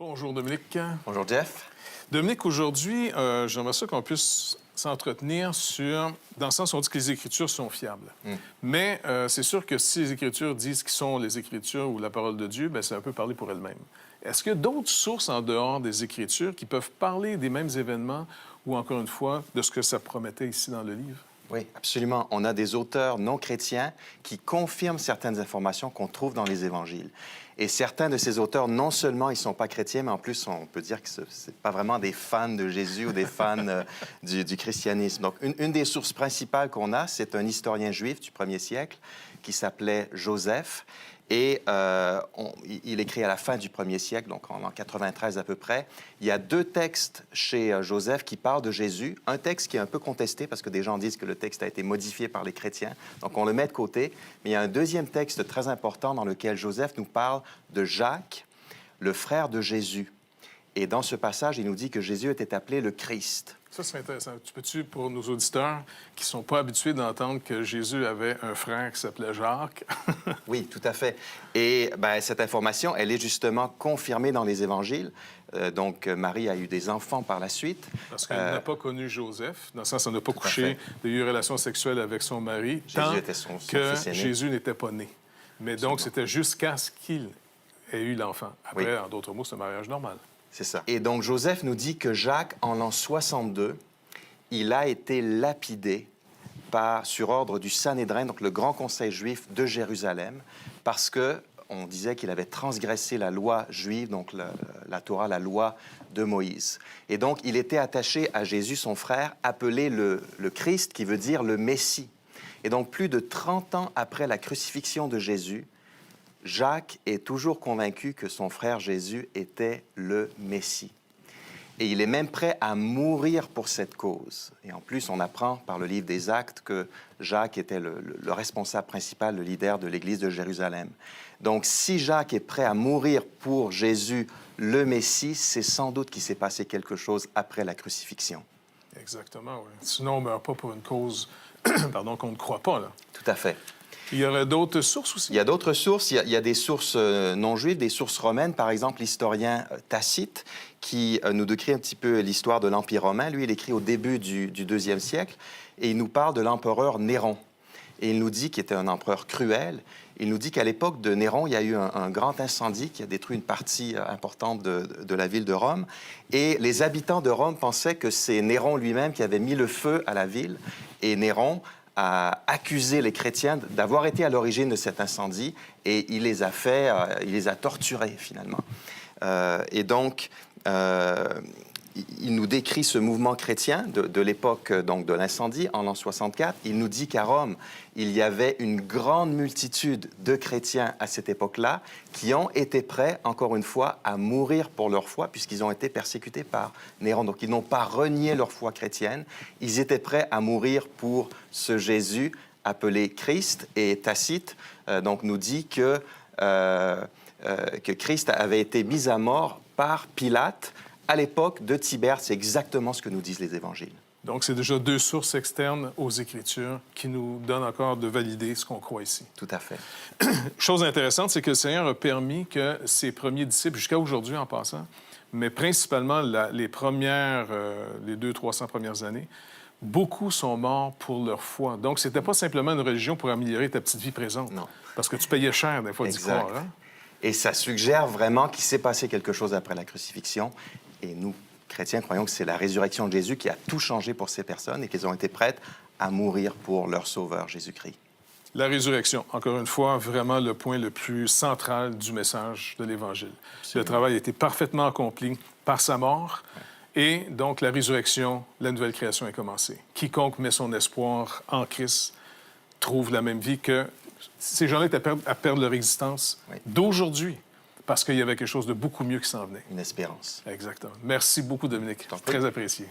Bonjour Dominique. Bonjour Jeff. Dominique, aujourd'hui, j'aimerais ça qu'on puisse s'entretenir sur, dans le sens où on dit que les Écritures sont fiables. Mais c'est sûr que si les Écritures disent qu'ils sont les Écritures ou la parole de Dieu, bien, c'est un peu parler pour elles-mêmes. Est-ce qu'il y a d'autres sources en dehors des Écritures qui peuvent parler des mêmes événements ou, encore une fois, de ce que ça promettait ici dans le livre? Oui, absolument. On a des auteurs non chrétiens qui confirment certaines informations qu'on trouve dans les évangiles. Et certains de ces auteurs, non seulement ils ne sont pas chrétiens, mais en plus, on peut dire que ce n'est pas vraiment des fans de Jésus ou des fans du christianisme. Donc, une des sources principales qu'on a, c'est un historien juif du 1er siècle qui s'appelait Joseph. Et il écrit à la fin du 1er siècle, donc en 93 à peu près. Il y a deux textes chez Joseph qui parlent de Jésus. Un texte qui est un peu contesté parce que des gens disent que le texte a été modifié par les chrétiens. Donc on le met de côté. Mais il y a un deuxième texte très important dans lequel Joseph nous parle de Jacques, le frère de Jésus. Et dans ce passage, il nous dit que Jésus était appelé le Christ. Ça, c'est intéressant. Tu peux-tu, pour nos auditeurs qui ne sont pas habitués d'entendre que Jésus avait un frère qui s'appelait Jacques? Oui, tout à fait. Et bien, cette information, elle est justement confirmée dans les évangiles. Donc, Marie a eu des enfants par la suite. Parce qu'elle n'a pas connu Joseph, dans le sens où elle n'a pas couché, n'a eu une relation sexuelle avec son mari, tant Jésus était son que fils aîné. Jésus n'était pas né. Mais donc, c'était jusqu'à ce qu'il ait eu l'enfant. Après, Oui. en d'autres mots, c'est un mariage normal. C'est ça. Et donc, Joseph nous dit que Jacques, en l'an 62, il a été lapidé sur ordre du Sanhédrin, donc le grand conseil juif de Jérusalem, parce que on disait qu'il avait transgressé la loi juive, donc la Torah, la loi de Moïse. Et donc, il était attaché à Jésus, son frère, appelé le Christ, qui veut dire le Messie. Et donc, plus de 30 ans après la crucifixion de Jésus, Jacques est toujours convaincu que son frère Jésus était le Messie. Et il est même prêt à mourir pour cette cause. Et en plus, on apprend par le livre des Actes que Jacques était le responsable principal, le leader de l'Église de Jérusalem. Donc, si Jacques est prêt à mourir pour Jésus, le Messie, c'est sans doute qu'il s'est passé quelque chose après la crucifixion. Exactement, oui. Sinon, on ne meurt pas pour une cause pardon, qu'on ne croit pas, là. Tout à fait. Il y aurait d'autres sources aussi? Il y a d'autres sources. Il y a des sources non juives, des sources romaines. Par exemple, l'historien Tacite, qui nous décrit un petit peu l'histoire de l'Empire romain. Lui, il écrit au début du IIe siècle, et il nous parle de l'empereur Néron. Et il nous dit qu'il était un empereur cruel. Il nous dit qu'à l'époque de Néron, il y a eu un grand incendie qui a détruit une partie importante de la ville de Rome. Et les habitants de Rome pensaient que c'est Néron lui-même qui avait mis le feu à la ville. Et Néron a accusé les chrétiens d'avoir été à l'origine de cet incendie et il les a torturés finalement. Et donc, il nous décrit ce mouvement chrétien de l'époque donc de l'incendie en l'an 64. Il nous dit qu'à Rome, il y avait une grande multitude de chrétiens à cette époque-là qui ont été prêts, encore une fois, à mourir pour leur foi puisqu'ils ont été persécutés par Néron. Donc, ils n'ont pas renié leur foi chrétienne. Ils étaient prêts à mourir pour ce Jésus appelé Christ. Et Tacite donc, nous dit que Christ avait été mis à mort par Pilate à l'époque de Tibère. C'est exactement ce que nous disent les évangiles. Donc, c'est déjà deux sources externes aux Écritures qui nous donnent encore de valider ce qu'on croit ici. Tout à fait. Chose intéressante, c'est que le Seigneur a permis que ses premiers disciples, jusqu'à aujourd'hui en passant, mais principalement les 200-300 premières années, beaucoup sont morts pour leur foi. Donc, c'était pas simplement une religion pour améliorer ta petite vie présente. Non. Parce que tu payais cher des fois d'y croire. Hein? Et ça suggère vraiment qu'il s'est passé quelque chose après la crucifixion. Et nous, chrétiens, croyons que c'est la résurrection de Jésus qui a tout changé pour ces personnes et qu'elles ont été prêtes à mourir pour leur Sauveur, Jésus-Christ. La résurrection, encore une fois, vraiment le point le plus central du message de l'Évangile. Le travail a été parfaitement accompli par sa mort. Et donc, la résurrection, la nouvelle création est commencée. Quiconque met son espoir en Christ trouve la même vie que ces gens-là étaient à perdre leur existence d'aujourd'hui. Parce qu'il y avait quelque chose de beaucoup mieux qui s'en venait. Une espérance. Exactement. Merci beaucoup, Dominique. Très apprécié.